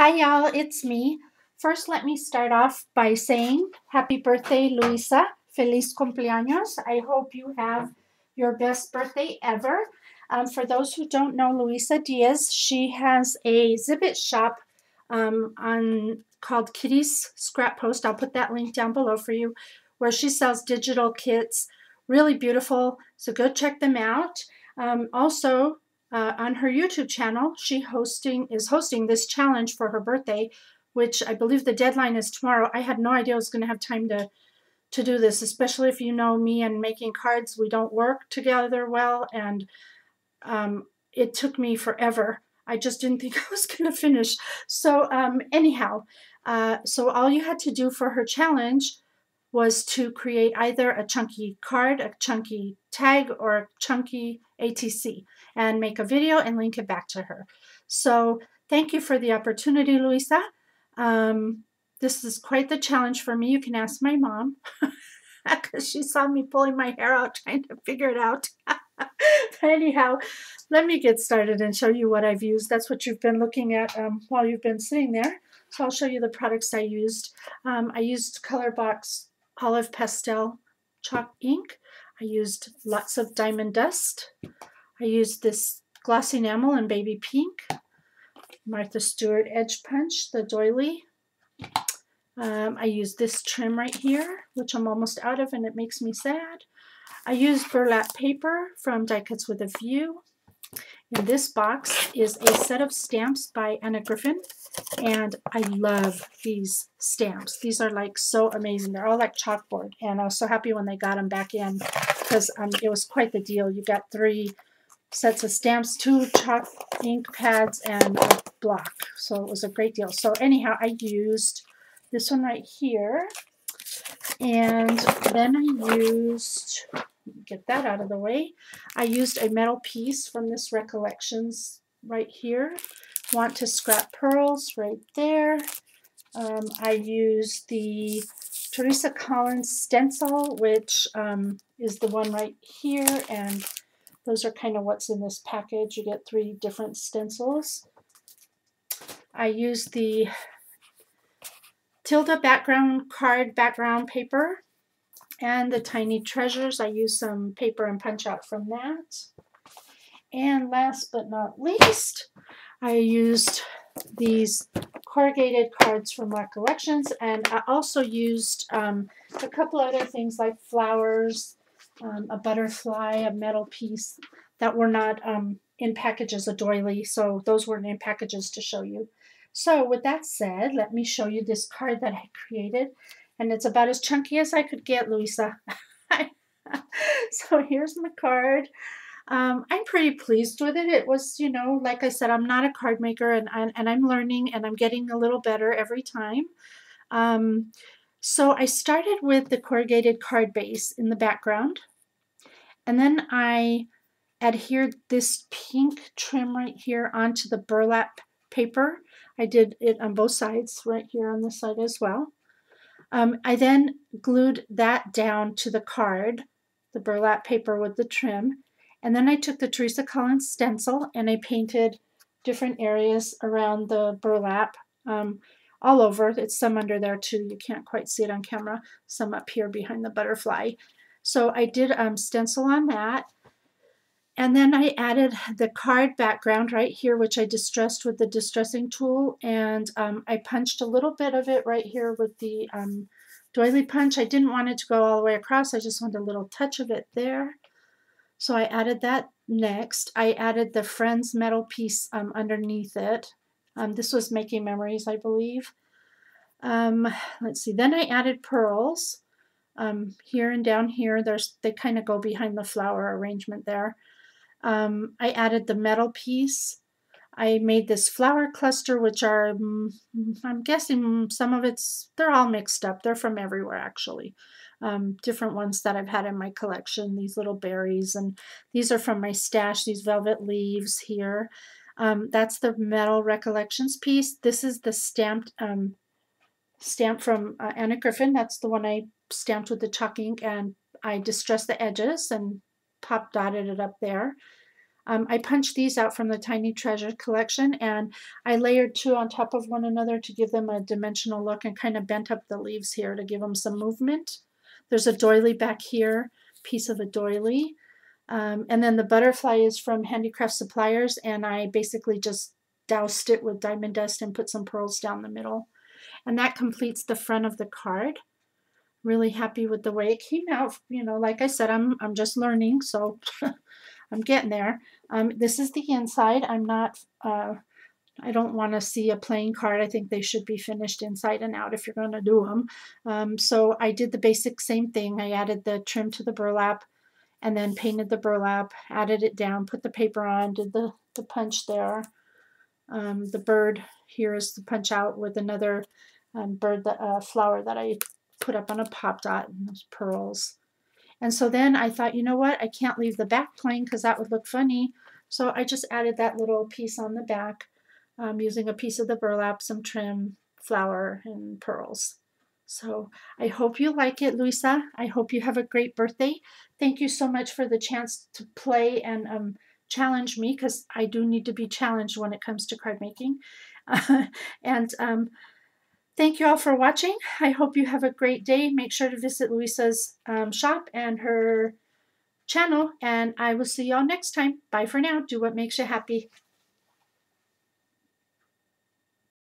Hi, y'all, it's me. First, let me start off by saying happy birthday, Luisa. Feliz cumpleaños. I hope you have your best birthday ever. For those who don't know Luisa Diaz, she has a Zibit shop called Kitty's Scrap Post. I'll put that link down below for you, where she sells digital kits. Really beautiful, so go check them out. Also, on her YouTube channel, she is hosting this challenge for her birthday, which I believe the deadline is tomorrow. I had no idea I was going to have time to do this, especially if you know me and making cards. We don't work together well, and it took me forever. I just didn't think I was going to finish. So anyhow, so all you had to do for her challenge was to create either a chunky card, a chunky tag, or a chunky ATC and make a video and link it back to her. So thank you for the opportunity, Luisa. This is quite the challenge for me. You can ask my mom because she saw me pulling my hair out trying to figure it out. But anyhow, let me get started and show you what I've used. That's what you've been looking at while you've been sitting there. So I'll show you the products I used. I used Colorbox Olive Pastel chalk ink. I used lots of diamond dust. I used this gloss enamel in baby pink. Martha Stewart Edge Punch, the doily. I used this trim right here, which I'm almost out of and it makes me sad. I used burlap paper from Die Cuts with a View. In this box is a set of stamps by Anna Griffin, and I love these stamps. These are like so amazing. They're all like chalkboard, and I was so happy when they got them back in because it was quite the deal. You got 3 sets of stamps, 2 chalk ink pads, and a block. So it was a great deal. So anyhow, I used this one right here, and then I used, get that out of the way, I used a metal piece from this Recollections right here. Want to Scrap Pearls right there. I used the Teresa Collins stencil, which is the one right here, and those are kind of what's in this package. You get 3 different stencils. I used the Tilda background card background paper and the Tiny Treasures. I used some paper and punch out from that. And last but not least, I used these corrugated cards from Recollections, and I also used a couple other things like flowers, a butterfly, a metal piece that were not in packages, a doily, so those weren't in packages to show you. So with that said, let me show you this card that I created, and it's about as chunky as I could get, Luisa. So here's my card. I'm pretty pleased with it. It was, you know, like I said, I'm not a card maker, and I'm learning, and I'm getting a little better every time. So I started with the corrugated card base in the background, and then I adhered this pink trim right here onto the burlap paper. I did it on both sides, right here on this side as well. I then glued that down to the card, the burlap paper with the trim, and then I took the Teresa Collins stencil and I painted different areas around the burlap, all over. It's some under there too. You can't quite see it on camera. Some up here behind the butterfly. So I did stencil on that. And then I added the card background right here, which I distressed with the distressing tool, and I punched a little bit of it right here with the doily punch. I didn't want it to go all the way across. I just wanted a little touch of it there. So I added that next. I added the Friends metal piece underneath it. This was Making Memories, I believe. Let's see. Then I added pearls here and down here. They kind of go behind the flower arrangement there. I added the metal piece. I made this flower cluster, which are, I'm guessing some of they're all mixed up. They're from everywhere, actually. Different ones that I've had in my collection, these little berries, and these are from my stash, these velvet leaves here. That's the metal Recollections piece. This is the stamp from Anna Griffin. That's the one I stamped with the chalk ink, and I distressed the edges and dotted it up there. I punched these out from the Tiny Treasure collection, and I layered 2 on top of one another to give them a dimensional look, and kind of bent up the leaves here to give them some movement. There's a doily back here, piece of a doily. And then the butterfly is from Handicraft Suppliers, and I basically just doused it with diamond dust and put some pearls down the middle. And that completes the front of the card. Really happy with the way it came out. You know, like I said, I'm just learning, so I'm getting there. This is the inside. I'm not, I don't want to see a plain card. I think they should be finished inside and out if you're going to do them. So I did the basic same thing. I added the trim to the burlap and then painted the burlap, added it down, put the paper on, did the punch there. The bird here is the punch out with another bird, flower that I put up on a pop dot, and those pearls. And so then I thought, you know what, I can't leave the back plain because that would look funny. So I just added that little piece on the back using a piece of the burlap, some trim, flower, and pearls. So I hope you like it, Luisa. I hope you have a great birthday. Thank you so much for the chance to play and challenge me, because I do need to be challenged when it comes to card making. And thank you all for watching. I hope you have a great day. Make sure to visit Luisa's shop and her channel, and I will see y'all next time. Bye for now. Do what makes you happy.